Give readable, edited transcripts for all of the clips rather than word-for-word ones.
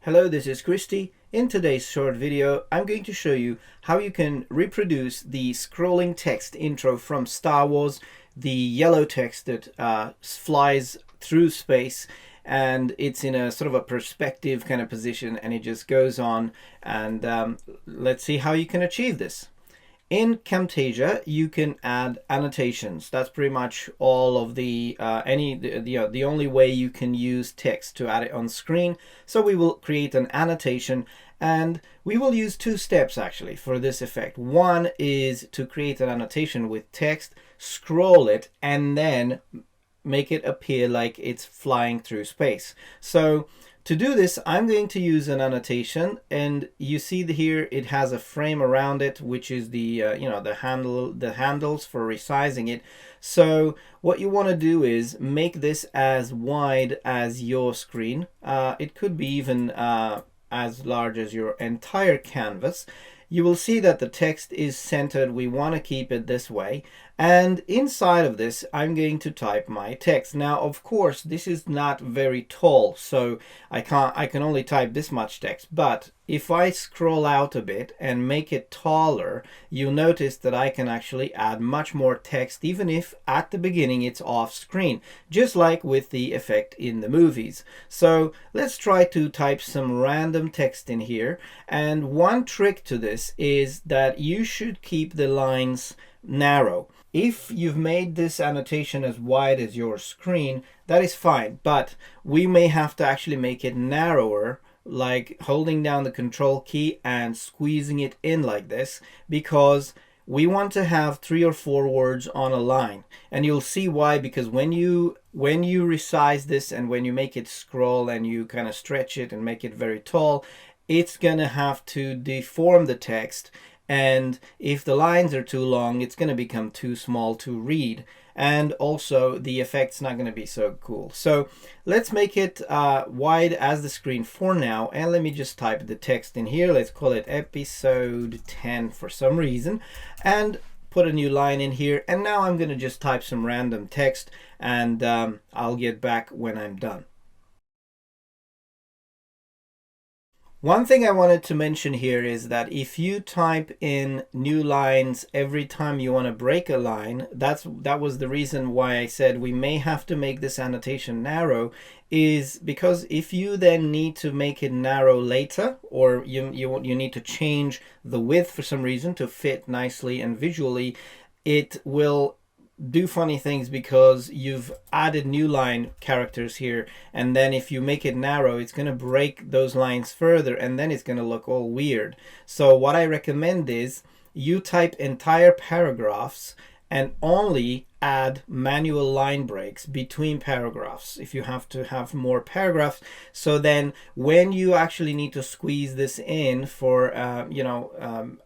Hello, this is Christy. In today's short video, I'm going to show you how you can reproduce the scrolling text intro from Star Wars, the yellow text that flies through space, and it's in a sort of a perspective kind of position, and it just goes on. And let's see how you can achieve this. In Camtasia, you can add annotations. That's pretty much all of the only way you can use text to add it on screen. So we will create an annotation, and we will use two steps actually for this effect. One is to create an annotation with text, scroll it, and then make it appear like it's flying through space. So to do this, I'm going to use an annotation, and you see here it has a frame around it, which is the the handles for resizing it. So what you want to do is make this as wide as your screen. It could be even as large as your entire canvas. You will see that the text is centered. We want to keep it this way. And inside of this, I'm going to type my text. Now, of course, this is not very tall, so I can only type this much text. But if I scroll out a bit and make it taller, you'll notice that I can actually add much more text, even if at the beginning it's off screen, just like with the effect in the movies. So let's try to type some random text in here. And one trick to this is that you should keep the lines narrow. If you've made this annotation as wide as your screen, that is fine, but we may have to actually make it narrower, like holding down the control key and squeezing it in like this, because we want to have 3 or 4 words on a line. And you'll see why, because when you resize this and when you make it scroll and you kind of stretch it and make it very tall, it's gonna have to deform the text. And if the lines are too long, it's going to become too small to read. And also the effect's not going to be so cool. So let's make it wide as the screen for now. And let me just type the text in here. Let's call it episode 10 for some reason. And put a new line in here. And now I'm going to just type some random text. And I'll get back when I'm done. One thing I wanted to mention here is that if you type in new lines every time you want to break a line, that was the reason why I said we may have to make this annotation narrow, is because if you then need to make it narrow later, or you need to change the width for some reason to fit nicely and visually, it will do funny things because you've added new line characters here, and then if you make it narrow, it's going to break those lines further, and then it's going to look all weird. So what I recommend is you type entire paragraphs and only add manual line breaks between paragraphs if you have to have more paragraphs. So then when you actually need to squeeze this in for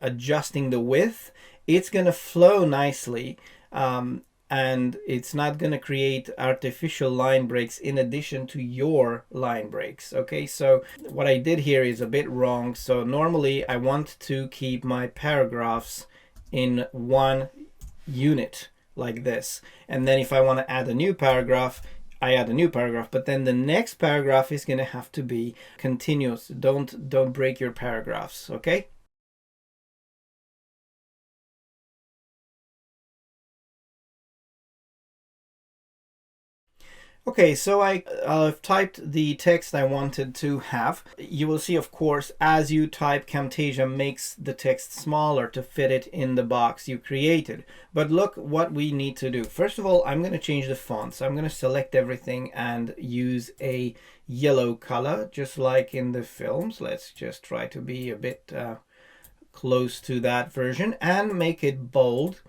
adjusting the width, it's going to flow nicely. And it's not going to create artificial line breaks in addition to your line breaks. Okay, so what I did here is a bit wrong. So normally I want to keep my paragraphs in one unit like this. And then if I want to add a new paragraph, I add a new paragraph, but then the next paragraph is going to have to be continuous. Don't break your paragraphs, okay? Okay, so I've typed the text I wanted to have. You will see, of course, as you type, Camtasia makes the text smaller to fit it in the box you created. But look what we need to do. First of all, I'm going to change the font. So I'm going to select everything and use a yellow color, just like in the films. Let's just try to be a bit close to that version and make it bold.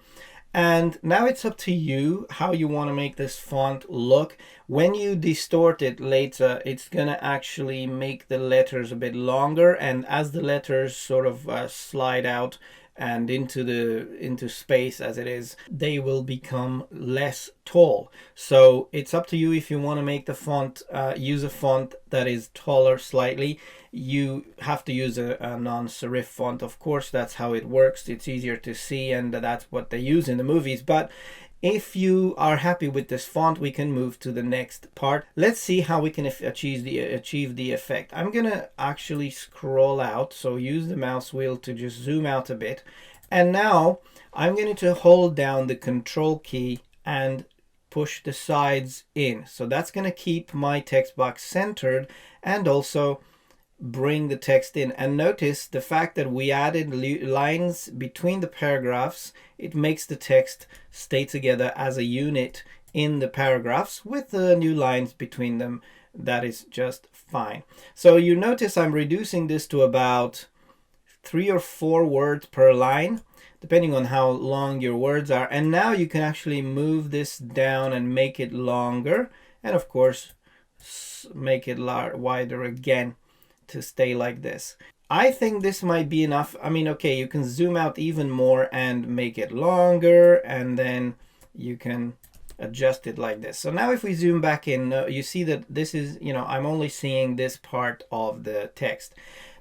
And now it's up to you how you want to make this font look. When you distort it later, it's going to actually make the letters a bit longer. And as the letters sort of slide out and into space as it is, they will become less tall. So it's up to you if you want to make the font, use a font that is taller slightly. You have to use a non-serif font. Of course, that's how it works. It's easier to see, and that's what they use in the movies. But If you are happy with this font, we can move to the next part. Let's see how we can achieve the effect. I'm gonna actually scroll out, so use the mouse wheel to just zoom out a bit. And now I'm going to hold down the Control key and push the sides in. So that's going to keep my text box centered and also bring the text in. And notice the fact that we added lines between the paragraphs, it makes the text stay together as a unit in the paragraphs with the new lines between them. That is just fine. So you notice I'm reducing this to about 3 or 4 words per line, depending on how long your words are. And now you can actually move this down and make it longer, and of course make it wider again to stay like this. I think this might be enough. I mean, okay, you can zoom out even more and make it longer, and then you can adjust it like this. So now if we zoom back in, you see that this is, I'm only seeing this part of the text.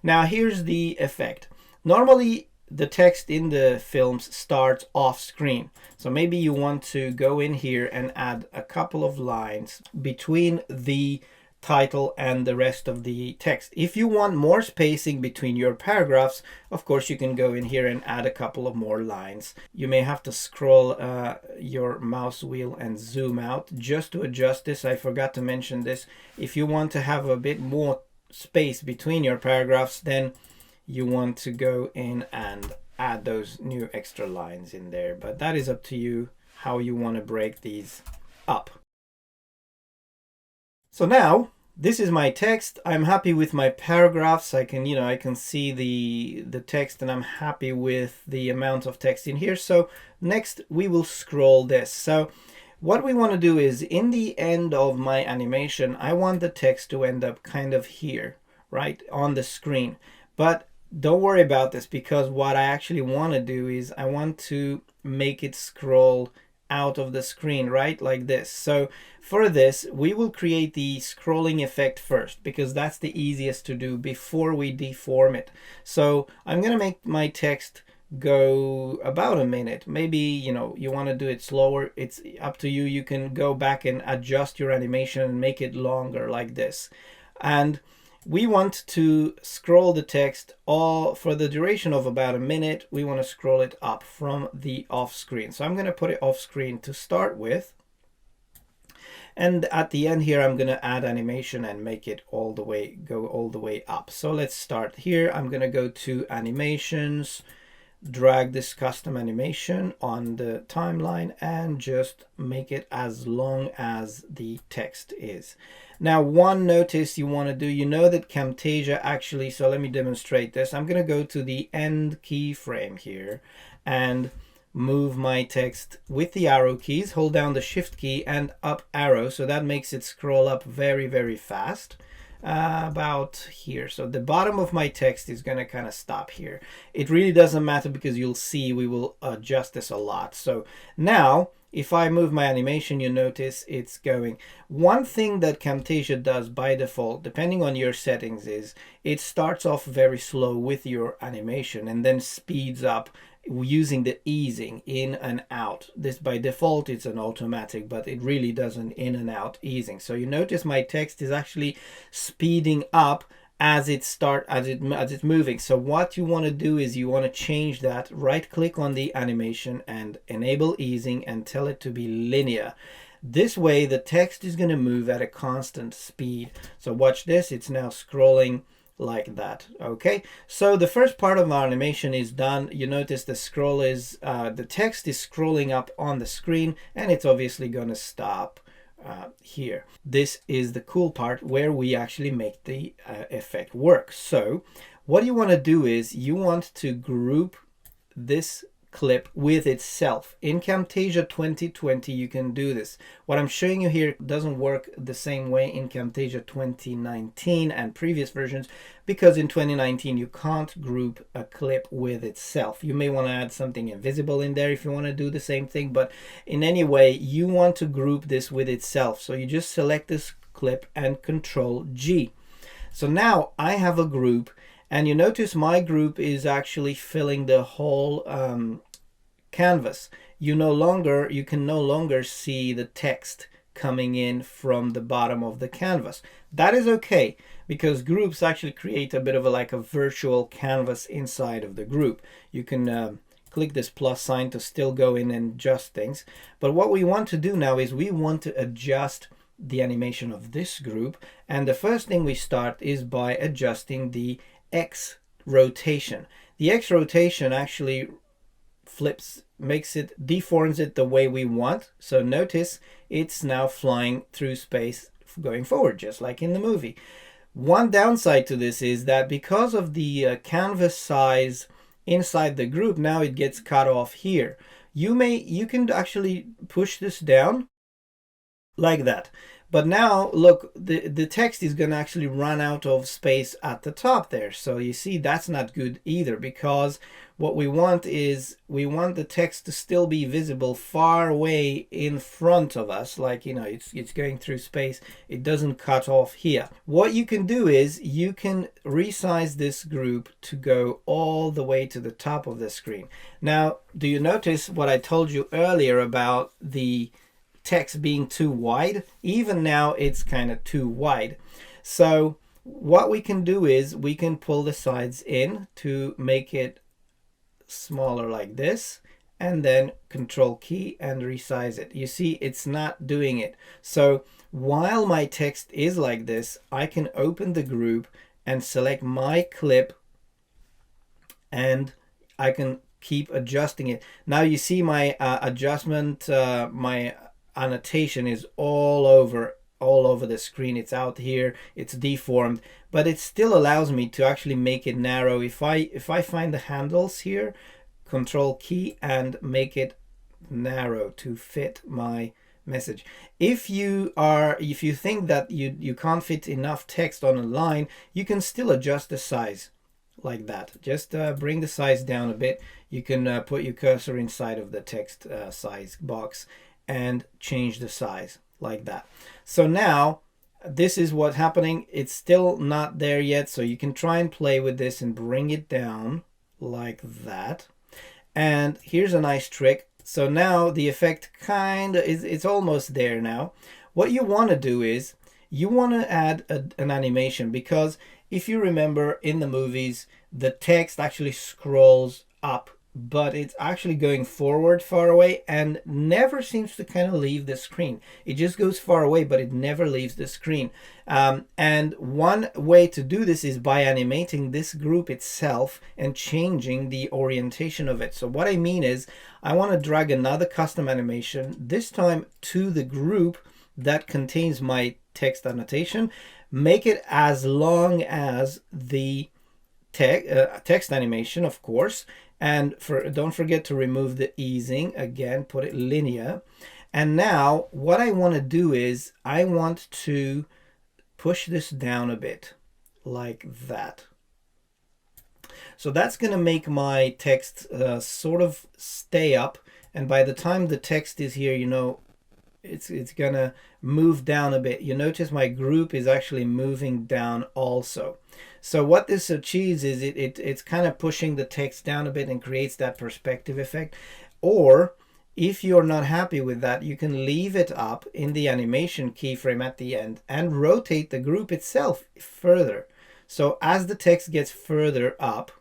Now here's the effect. Normally the text in the films starts off screen. So maybe you want to go in here and add a couple of lines between the title and the rest of the text. If you want more spacing between your paragraphs, of course you can go in here and add a couple of more lines. You may have to scroll your mouse wheel and zoom out just to adjust this. I forgot to mention this. If you want to have a bit more space between your paragraphs, then you want to go in and add those new extra lines in there. But that is up to you how you want to break these up. So now this is my text. I'm happy with my paragraphs. I can, I can see the text, and I'm happy with the amount of text in here. So next we will scroll this. So what we want to do is, in the end of my animation, I want the text to end up kind of here, right on the screen. But don't worry about this, because what I actually want to do is I want to make it scroll out of the screen, right, like this. So for this, we will create the scrolling effect first, because that's the easiest to do before we deform it. So I'm going to make my text go about a minute. Maybe, you want to do it slower. It's up to you. You can go back and adjust your animation and make it longer like this. And we want to scroll the text all for the duration of about a minute. We want to scroll it up from the off screen. So I'm going to put it off screen to start with. And at the end here, I'm going to add animation and make it go all the way up. So let's start here. I'm going to go to animations, drag this custom animation on the timeline, and just make it as long as the text is. Now, one notice you want to do, that Camtasia actually, so let me demonstrate this. I'm going to go to the end keyframe here and move my text with the arrow keys, hold down the shift key and up arrow. So that makes it scroll up very, very fast. About here. So the bottom of my text is going to kind of stop here. It really doesn't matter, because you'll see we will adjust this a lot. So now if I move my animation, you notice it's going. One thing that Camtasia does by default, depending on your settings, is it starts off very slow with your animation and then speeds up using the easing in and out. This by default it's an automatic, but it really does an in and out easing. So you notice my text is actually speeding up as it's moving. So what you want to do is you want to change that. Right click on the animation and enable easing and tell it to be linear. This way the text is going to move at a constant speed. So watch this, it's now scrolling like that. Okay, so the first part of our animation is done. You notice the scroll is the text is scrolling up on the screen, and it's obviously going to stop here. This is the cool part where we actually make the effect work. So what you want to do is you want to group this clip with itself. In Camtasia 2020 you can do this. What I'm showing you here doesn't work the same way in Camtasia 2019 and previous versions, because in 2019 you can't group a clip with itself. You may want to add something invisible in there if you want to do the same thing, but in any way you want to group this with itself. So you just select this clip and Control G. So now I have a group, and you notice my group is actually filling the whole canvas. you can no longer see the text coming in from the bottom of the canvas. That is okay, because groups actually create a bit of like a virtual canvas inside of the group. You can click this plus sign to still go in and adjust things. But what we want to do now is we want to adjust the animation of this group. And the first thing we start is by adjusting the X rotation. The X rotation actually deforms it the way we want. So notice it's now flying through space going forward, just like in the movie. One downside to this is that because of the canvas size inside the group, now it gets cut off here. You can actually push this down like that. But now look, the text is going to actually run out of space at the top there. So you see that's not good either, because what we want is we want the text to still be visible far away in front of us, like, you know, it's going through space. It doesn't cut off here. What you can do is you can resize this group to go all the way to the top of the screen. Now, do you notice what I told you earlier about the text being too wide? Even now it's kind of too wide. So what we can do is we can pull the sides in to make it smaller like this, and then control key and resize it. You see it's not doing it. So while my text is like this, I can open the group and select my clip, and I can keep adjusting it. Now you see my adjustment, my annotation is all over the screen. It's out here, it's deformed, but it still allows me to actually make it narrow. If I find the handles here, control key and make it narrow to fit my message. If you think that you can't fit enough text on a line, you can still adjust the size like that. Just bring the size down a bit. You can put your cursor inside of the text size box and change the size like that. So now this is what's happening. It's still not there yet, so you can try and play with this and bring it down like that. And here's a nice trick. So now the effect kind of it's almost there now. What you want to do is you want to add an animation, because if you remember in the movies, the text actually scrolls up, but it's actually going forward far away and never seems to kind of leave the screen. It just goes far away, but it never leaves the screen. And one way to do this is by animating this group itself and changing the orientation of it. So what I mean is I want to drag another custom animation, this time to the group that contains my text annotation, make it as long as the text animation, of course. And don't forget to remove the easing. Again, put it linear. And now what I want to do is I want to push this down a bit like that. So that's going to make my text sort of stay up. And by the time the text is here, you know, it's gonna move down a bit. You notice my group is actually moving down also. So what this achieves is it's kind of pushing the text down a bit and creates that perspective effect. Or if you're not happy with that, you can leave it up in the animation keyframe at the end and rotate the group itself further. So as the text gets further up,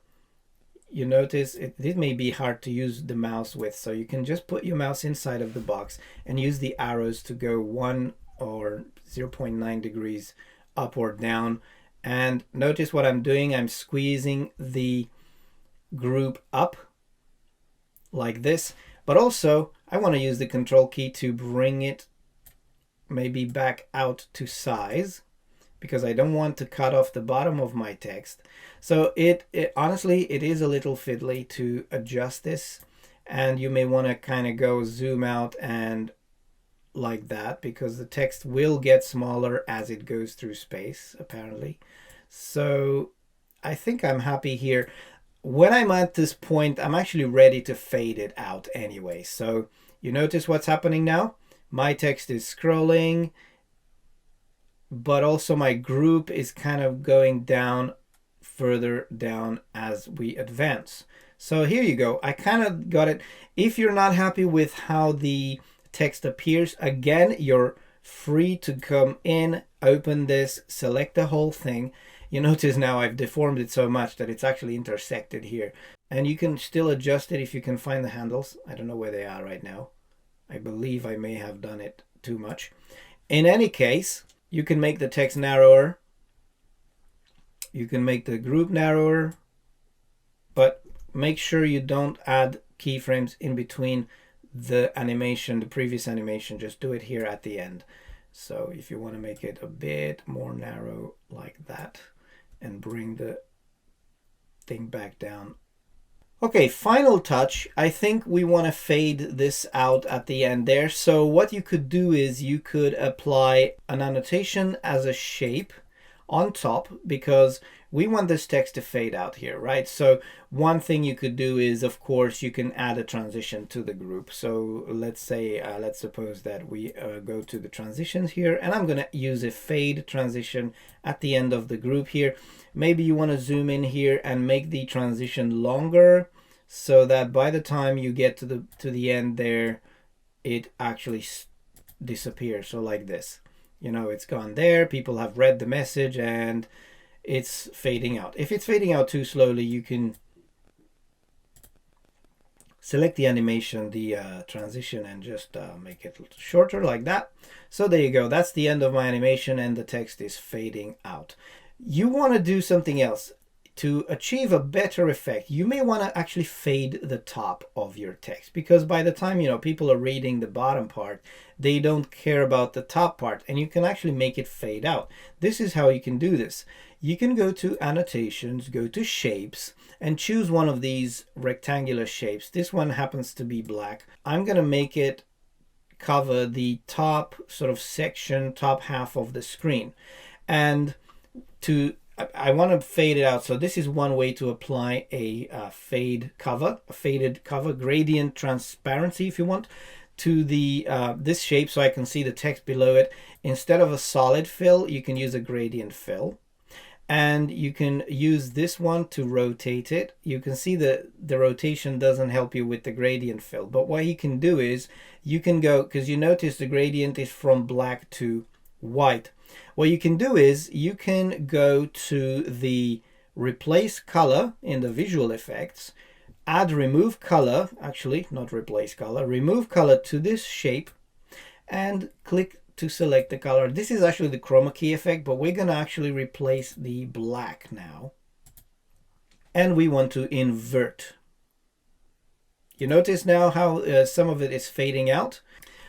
you notice it may be hard to use the mouse with, so you can just put your mouse inside of the box and use the arrows to go 1 or 0.9 degrees up or down. And notice what I'm doing. I'm squeezing the group up like this, but also I want to use the control key to bring it maybe back out to size, because I don't want to cut off the bottom of my text. So honestly, it is a little fiddly to adjust this, and you may want to kind of go zoom out and like that, because the text will get smaller as it goes through space, apparently. So I think I'm happy here. When I'm at this point, I'm actually ready to fade it out anyway. So you notice what's happening now? My text is scrolling, but also my group is kind of going down further down as we advance. So here you go. I kind of got it. If you're not happy with how the text appears, again, you're free to come in, open this, select the whole thing. You notice now I've deformed it so much that it's actually intersected here. And you can still adjust it if you can find the handles. I don't know where they are right now. I believe I may have done it too much. In any case, you can make the text narrower. You can make the group narrower, but make sure you don't add keyframes in between the animation, the previous animation. Just do it here at the end. So if you want to make it a bit more narrow like that and bring the thing back down. Okay, final touch. I think we want to fade this out at the end there. So what you could do is you could apply an annotation as a shape on top, because we want this text to fade out here, right? So one thing you could do is, of course, you can add a transition to the group. So let's say, let's suppose that we go to the transitions here, and I'm going to use a fade transition at the end of the group here. Maybe you want to zoom in here and make the transition longer, so that by the time you get to the end there, it actually disappears. So like this. You know, it's gone there, people have read the message, and it's fading out. If it's fading out too slowly, you can select the animation, the transition, and just make it shorter like that. So there you go. That's the end of my animation, and the text is fading out. You want to do something else. To achieve a better effect, you may want to actually fade the top of your text, because by the time, you know, people are reading the bottom part, they don't care about the top part, and you can actually make it fade out. This is how you can do this. You can go to annotations, go to shapes, and choose one of these rectangular shapes. This one happens to be black. I'm going to make it cover the top sort of section, top half of the screen. And I want to fade it out. So this is one way to apply a faded cover, gradient transparency, if you want, to the this shape, so I can see the text below it. Instead of a solid fill, you can use a gradient fill. And you can use this one to rotate it. You can see the rotation doesn't help you with the gradient fill. But what you can do is you can go, because you notice the gradient is from black to white. What you can do is you can go to the replace color in the visual effects, add remove color, actually not replace color, remove color to this shape, and click to select the color. This is actually the chroma key effect, but we're going to actually replace the black now. And we want to invert. You notice now how some of it is fading out.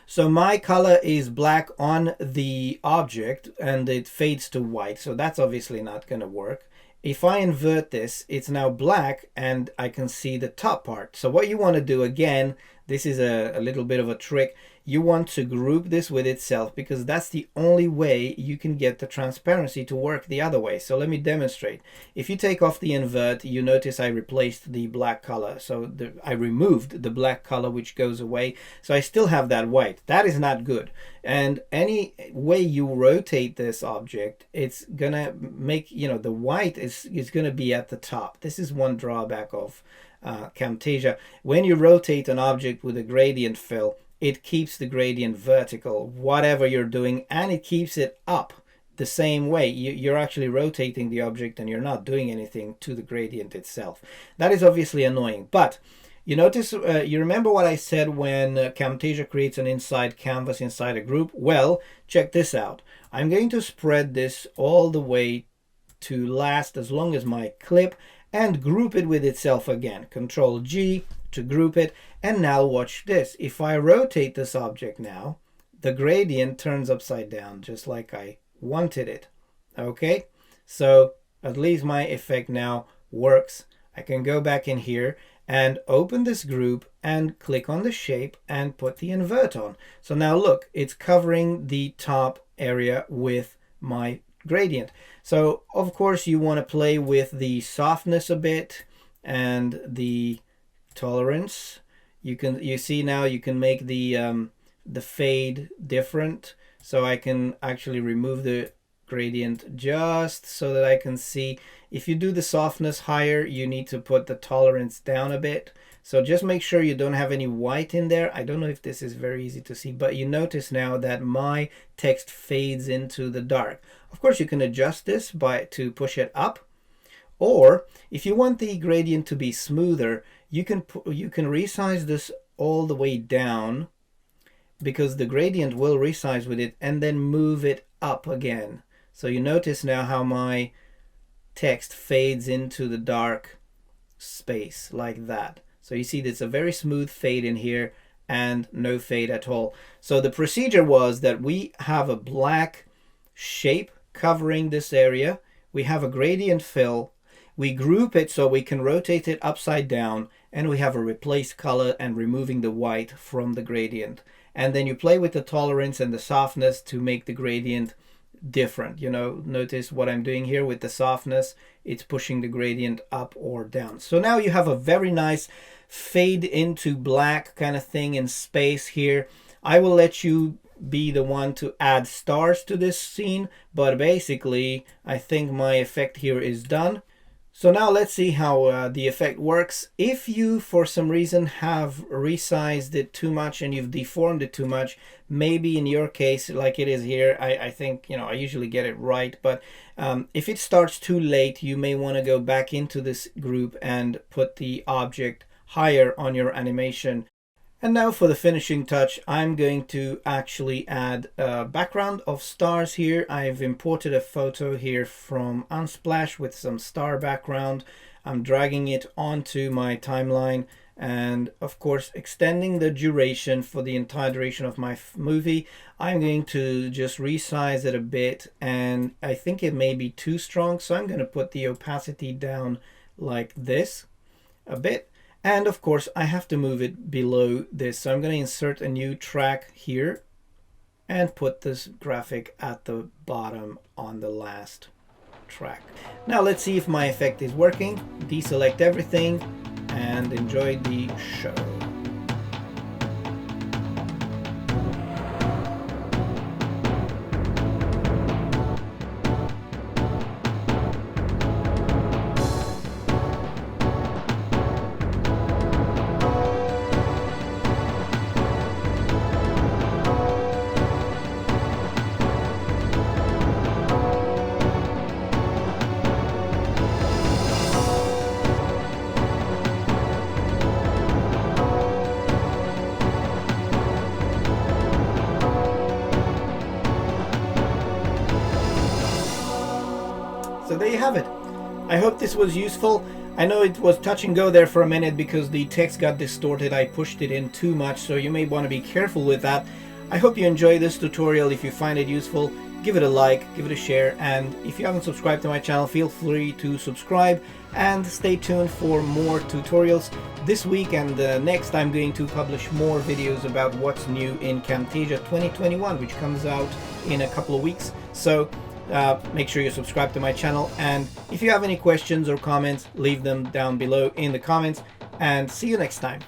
So my color is black on the object and it fades to white. So that's obviously not going to work. If I invert this, it's now black and I can see the top part. So what you want to do, again, this is a little bit of a trick. You want to group this with itself, because that's the only way you can get the transparency to work the other way. So let me demonstrate. If you take off the invert, you notice I replaced the black color. So I removed the black color, which goes away. So I still have that white. That is not good. And any way you rotate this object, it's gonna make, you know, the white is gonna be at the top. This is one drawback of Camtasia. When you rotate an object with a gradient fill, it keeps the gradient vertical, whatever you're doing, and it keeps it up the same way. You're actually rotating the object and you're not doing anything to the gradient itself. That is obviously annoying, but you notice, you remember what I said when Camtasia creates an inside canvas inside a group? Well, check this out. I'm going to spread this all the way to last as long as my clip and group it with itself again. Control G to group it. And now watch this. If I rotate this object now, the gradient turns upside down just like I wanted it. Okay, so at least my effect now works. I can go back in here and open this group and click on the shape and put the invert on. So now look, it's covering the top area with my gradient. So of course you want to play with the softness a bit and the tolerance. You see now you can make the fade different. So I can actually remove the gradient just so that I can see. If you do the softness higher, you need to put the tolerance down a bit. So just make sure you don't have any white in there. I don't know if this is very easy to see, but you notice now that my text fades into the dark. Of course, you can adjust this to push it up. Or if you want the gradient to be smoother, you can resize this all the way down, because the gradient will resize with it, and then move it up again. So you notice now how my text fades into the dark space like that. So you see there's a very smooth fade in here and no fade at all. So the procedure was that we have a black shape covering this area. We have a gradient fill. We group it so we can rotate it upside down, and we have a replace color and removing the white from the gradient. And then you play with the tolerance and the softness to make the gradient different. You know, notice what I'm doing here with the softness. It's pushing the gradient up or down. So now you have a very nice fade into black kind of thing in space here. I will let you be the one to add stars to this scene, but basically I think my effect here is done. So now let's see how the effect works. If you for some reason have resized it too much and you've deformed it too much, maybe in your case like it is here, I think, you know, I usually get it right, but if it starts too late, you may want to go back into this group and put the object higher on your animation. And now for the finishing touch, I'm going to actually add a background of stars here. I've imported a photo here from Unsplash with some star background. I'm dragging it onto my timeline and of course extending the duration for the entire duration of my movie. I'm going to just resize it a bit, and I think it may be too strong, so I'm going to put the opacity down like this a bit. And of course, I have to move it below this. So I'm going to insert a new track here and put this graphic at the bottom on the last track. Now let's see if my effect is working. Deselect everything and enjoy the show. So there you have it. I hope this was useful. I know it was touch and go there for a minute because the text got distorted. I pushed it in too much, so you may want to be careful with that. I hope you enjoy this tutorial. If you find it useful, give it a like, give it a share, and if you haven't subscribed to my channel, feel free to subscribe and stay tuned for more tutorials. This week and next, I'm going to publish more videos about what's new in Camtasia 2021, which comes out in a couple of weeks. So make sure you subscribe to my channel, and if you have any questions or comments, leave them down below in the comments, and see you next time.